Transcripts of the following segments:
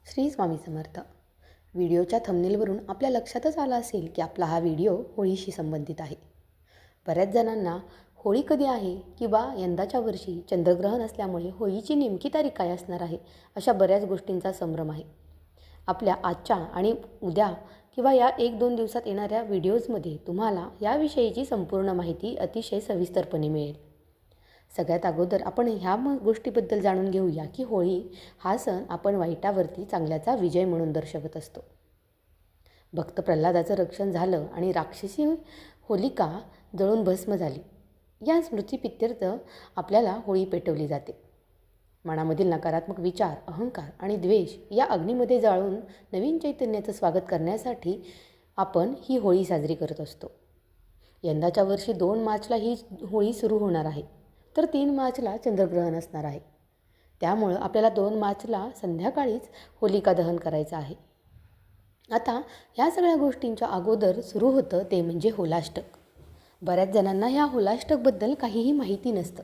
श्री स्वामी समर्थ. व्हिडिओच्या थंबनेलवरून आपल्या लक्षातच आलं असेल की आपला हा व्हिडिओ होळीशी संबंधित आहे. बऱ्याच जणांना होळी कधी आहे किंवा यंदाच्या वर्षी चंद्रग्रहण असल्यामुळे होळीची नेमकी तारीख काय असणार आहे, अशा बऱ्याच गोष्टींचा संभ्रम आहे. आपल्या आजच्या आणि उद्या किंवा या 1-2 दिवसात येणाऱ्या व्हिडिओजमध्ये तुम्हाला याविषयीची संपूर्ण माहिती अतिशय सविस्तरपणे मिळेल. सगळ्यात अगोदर आपण ह्या गोष्टीबद्दल जाणून घेऊया की होळी हा सण आपण वाईटावरती चांगल्याचा विजय म्हणून दर्शवत असतो. भक्त प्रल्हादाचं रक्षण झालं आणि राक्षसी होलिका जळून भस्म झाली, या स्मृतिप्रित्यर्थ आपल्याला होळी पेटवली जाते. मनामधील नकारात्मक विचार, अहंकार आणि द्वेष या अग्नीमध्ये जाळून नवीन चैतन्याचं स्वागत करण्यासाठी आपण ही होळी साजरी करत असतो. यंदाच्या वर्षी 2 मार्चला ही होळी सुरू होणार आहे, तर 3 मार्चला चंद्रग्रहण असणार आहे. त्यामुळं आपल्याला 2 मार्चला संध्याकाळीच होलिका दहन करायचं आहे. आता ह्या सगळ्या गोष्टींच्या अगोदर सुरू होतं ते म्हणजे होलाष्टक. बऱ्याच जणांना ह्या होलाष्टकबद्दल काहीही माहिती नसतं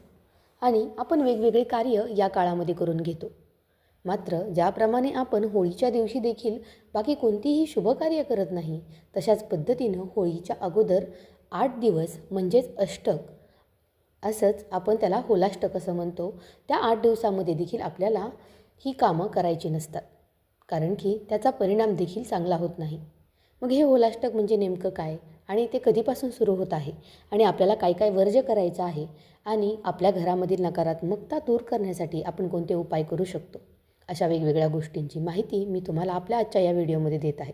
आणि आपण वेगवेगळे कार्य या काळामध्ये करून घेतो. मात्र ज्याप्रमाणे आपण होळीच्या दिवशी देखील बाकी कोणतीही शुभकार्य करत नाही, तशाच पद्धतीनं होळीच्या अगोदर 8 दिवस म्हणजेच अष्टक, असंच आपण त्याला होलाष्टक असं म्हणतो, त्या 8 दिवसामध्ये देखील आपल्याला ही कामं करायची नसतात, कारण की त्याचा परिणाम देखील चांगला होत नाही. मग हे होलाष्टक म्हणजे नेमकं काय आणि ते कधीपासून सुरू होत आहे आणि आपल्याला काय काय वर्ज्य करायचं आहे आणि आपल्या घरामधील नकारात्मकता दूर करण्यासाठी आपण कोणते उपाय करू शकतो, अशा वेगवेगळ्या गोष्टींची माहिती मी तुम्हाला आपल्या आजच्या या व्हिडिओमध्ये देत आहे.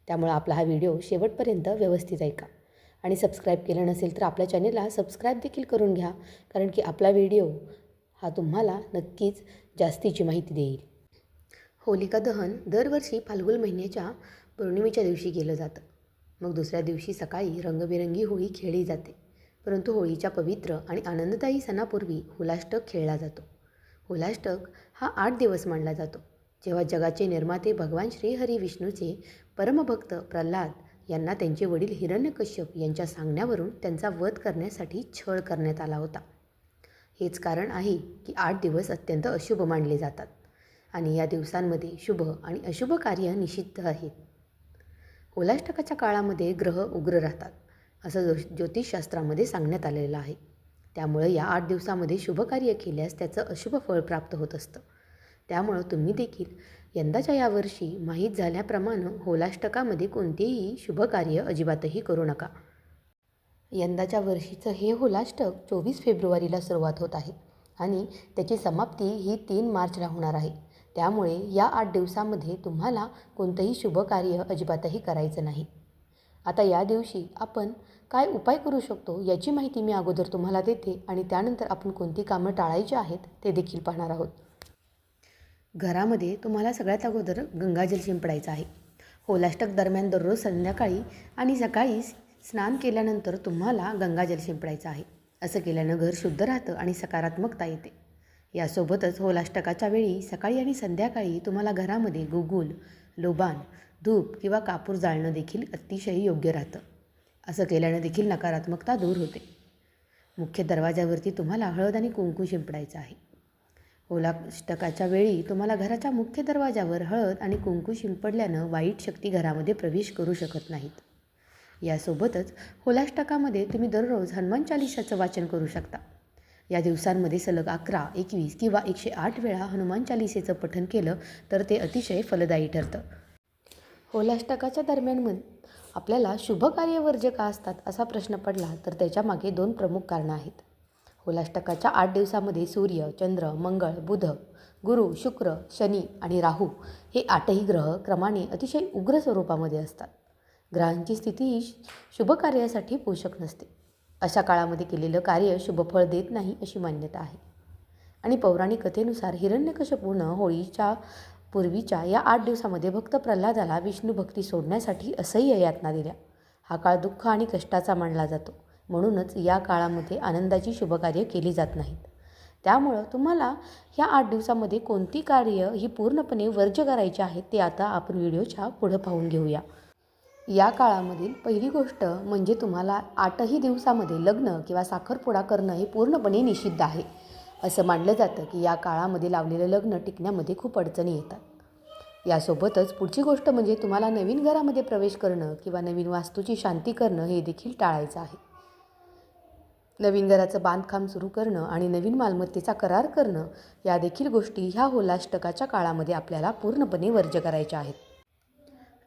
त्यामुळे आपला हा व्हिडिओ शेवटपर्यंत व्यवस्थित ऐका आणि सबस्क्राईब केलं नसेल तर आपल्या चॅनेलला सबस्क्राईब देखील करून घ्या, कारण की आपला व्हिडिओ हा तुम्हाला नक्कीच जास्तीची माहिती देईल. होलिका दहन दरवर्षी फाल्गुन महिन्याच्या पौर्णिमेच्या दिवशी केलं जातं. मग दुसऱ्या दिवशी सकाळी रंगबिरंगी होळी खेळली जाते. परंतु होळीच्या पवित्र आणि आनंददायी सणापूर्वी होलाष्टक खेळला जातो. होलाष्टक हा 8 दिवस मानला जातो. जेव्हा जगाचे निर्माते भगवान श्रीहरी विष्णूचे परमभक्त प्रल्हाद यांना त्यांचे वडील हिरण्यकश्यप यांच्या सांगण्यावरून त्यांचा वध करण्यासाठी छळ करण्यात आला होता. हेच कारण आहे की 8 दिवस अत्यंत अशुभ मानले जातात आणि या दिवसांमध्ये शुभ आणि अशुभ कार्य निषिद्ध आहेत. होलाष्टकाच्या काळामध्ये ग्रह उग्र राहतात, असं ज्योतिषशास्त्रामध्ये सांगण्यात आलेलं आहे. त्यामुळे या 8 दिवसामध्ये शुभ कार्य केल्यास त्याचं अशुभ फळ प्राप्त होत असतं. त्यामुळं तुम्ही देखील यंदाच्या यावर्षी माहीत झाल्याप्रमाणे होलाष्टकामध्ये कोणतेही शुभ कार्य अजिबातही करू नका. यंदाच्या वर्षीचं हे होलाष्टक 24 फेब्रुवारीला सुरुवात होत आहे आणि त्याची समाप्ती ही 3 मार्चला होणार आहे. त्यामुळे या 8 दिवसामध्ये तुम्हाला कोणतंही शुभ कार्य अजिबातही करायचं नाही. आता या दिवशी आपण काय उपाय करू शकतो याची माहिती मी अगोदर तुम्हाला देते आणि त्यानंतर आपण कोणती कामं टाळायची आहेत ते देखील पाहणार आहोत. घरामध्ये तुम्हाला सगळ्यात अगोदर गंगाजल शिंपडायचं आहे. होलाष्टक दरम्यान दररोज संध्याकाळी आणि सकाळी स्नान केल्यानंतर तुम्हाला गंगाजल शिंपडायचं आहे. असं केल्यानं घर शुद्ध राहतं आणि सकारात्मकता येते. यासोबतच होलाष्टकाच्या वेळी सकाळी आणि संध्याकाळी तुम्हाला घरामध्ये गुगुल, लोबान, धूप किंवा कापूर जाळणं देखील अतिशय योग्य राहतं. असं केल्यानं देखील नकारात्मकता दूर होते. मुख्य दरवाजावरती तुम्हाला हळद आणि कुंकू शिंपडायचं आहे. होलाष्टकाच्या वेळी तुम्हाला घराच्या मुख्य दरवाजावर हळद आणि कुंकू शिंपडल्यानं वाईट शक्ती घरामध्ये प्रवेश करू शकत नाहीत. यासोबतच होलाष्टकामध्ये तुम्ही दररोज हनुमान चालिसाचं वाचन करू शकता. या दिवसांमध्ये सलग 11, 21 किंवा 108 वेळा हनुमान चालिसेचं पठण केलं तर ते अतिशय फलदायी ठरतं. होलाष्टकाच्या दरम्यान आपल्याला शुभ कार्य वर्ज्य का असतात असा प्रश्न पडला तर त्याच्यामागे 2 प्रमुख कारणं आहेत. होलाष्टकाच्या 8 दिवसामध्ये सूर्य, चंद्र, मंगळ, बुध, गुरु, शुक्र, शनी आणि राहू हे 8ही ग्रह क्रमाने अतिशय उग्र स्वरूपामध्ये असतात. ग्रहांची स्थिती ही शुभ कार्यासाठी पोषक नसते. अशा काळामध्ये केलेलं कार्य शुभफळ देत नाही अशी मान्यता आहे. आणि पौराणिक कथेनुसार हिरण्यकश्यपूनं होळीच्या पूर्वीच्या या 8 दिवसामध्ये भक्त प्रल्हादाला विष्णू भक्ती सोडण्यासाठी असह्य यातना दिल्या. हा काळ दुःख आणि कष्टाचा मानला जातो. म्हणूनच या काळामध्ये आनंदाची शुभकार्य केली जात नाहीत. त्यामुळं तुम्हाला ह्या 8 दिवसामध्ये कोणती कार्य ही पूर्णपणे वर्ज्य करायची आहेत ते आता आपण व्हिडिओच्या पुढं पाहून घेऊया. या काळामधील पहिली गोष्ट म्हणजे तुम्हाला 8ही दिवसामध्ये लग्न किंवा साखरपुडा करणं हे पूर्णपणे निषिद्ध आहे. असं मानलं जातं की या काळामध्ये लावलेलं लग्न टिकण्यामध्ये खूप अडचणी येतात. यासोबतच पुढची गोष्ट म्हणजे तुम्हाला नवीन घरामध्ये प्रवेश करणं किंवा नवीन वास्तूची शांती करणं हे देखील टाळायचं आहे. नवीन घराचं बांधकाम सुरू करणं आणि नवीन मालमत्तेचा करार करणं या देखील गोष्टी ह्या होलाष्टकाच्या काळामध्ये आपल्याला पूर्णपणे वर्ज्य करायच्या आहेत.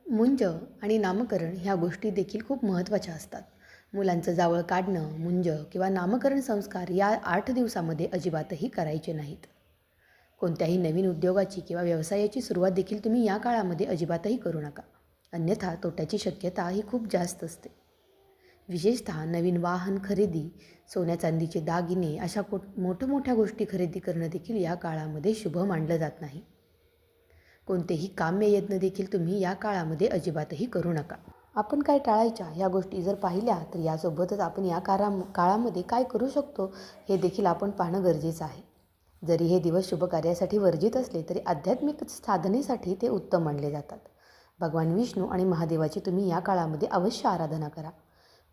मुंज आणि नामकरण ह्या गोष्टी देखील खूप महत्त्वाच्या असतात. मुलांचं जावळ काढणं, मुंज किंवा नामकरण संस्कार या 8 दिवसामध्ये अजिबातही करायचे नाहीत. कोणत्याही नवीन उद्योगाची किंवा व्यवसायाची सुरुवात देखील तुम्ही या काळामध्ये अजिबातही करू नका. अन्यथा तोट्याची शक्यता ही खूप जास्त असते. विशेषतः नवीन वाहन खरेदी, सोन्या चांदीचे दागिने अशा मोठमोठ्या गोष्टी खरेदी करणं देखील या काळामध्ये शुभ मानलं जात नाही. कोणतेही काम्ययज्ञ देखील तुम्ही या काळामध्ये अजिबातही करू नका. आपण काय टाळायच्या ह्या गोष्टी जर पाहिल्या तर यासोबतच आपण या काळामध्ये काय करू शकतो हे देखील आपण पाहणं गरजेचं आहे. जरी हे दिवस शुभ कार्यासाठी वर्जित असले तरी आध्यात्मिक साधनेसाठी ते उत्तम मानले जातात. भगवान विष्णू आणि महादेवाची तुम्ही या काळामध्ये अवश्य आराधना करा.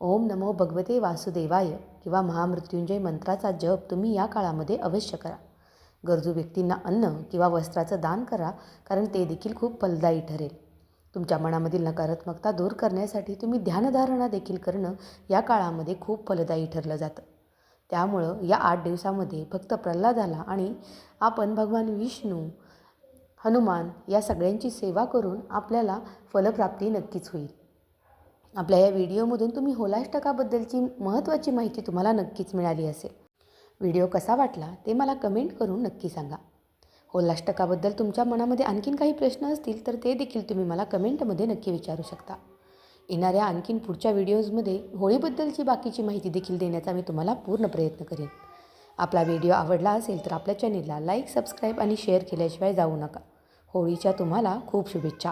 ओम नमो भगवते वासुदेवाय किंवा महामृत्युंजय मंत्राचा जप तुम्ही या काळामध्ये अवश्य करा. गरजू व्यक्तींना अन्न किंवा वस्त्राचं दान करा, कारण ते देखील खूप फलदायी ठरेल. तुमच्या मनामधील नकारात्मकता दूर करण्यासाठी तुम्ही ध्यानधारणा देखील करणं या काळामध्ये खूप फलदायी ठरलं जातं. त्यामुळं या 8 दिवसामध्ये फक्त प्रल्हादाला आणि आपण भगवान विष्णू, हनुमान या सगळ्यांची सेवा करून आपल्याला फलप्राप्ती नक्कीच होईल. आपल्या या व्हिडिओमधून तुम्ही होलाष्टकाबद्दलची महत्त्वाची माहिती तुम्हाला नक्कीच मिळाली असेल. व्हिडिओ कसा वाटला ते मला कमेंट करून नक्की सांगा. होलाष्टकाबद्दल तुमच्या मनामध्ये आणखीन काही प्रश्न असतील तर ते देखील तुम्ही मला कमेंटमध्ये नक्की विचारू शकता. येणाऱ्या आणखीन पुढच्या व्हिडिओजमध्ये होळीबद्दलची बाकीची माहिती देखील देण्याचा मी तुम्हाला पूर्ण प्रयत्न करेन. आपला व्हिडिओ आवडला असेल तर आपल्या चॅनेलला लाईक, सबस्क्राईब आणि शेअर केल्याशिवाय जाऊ नका. होळीच्या तुम्हाला खूप शुभेच्छा.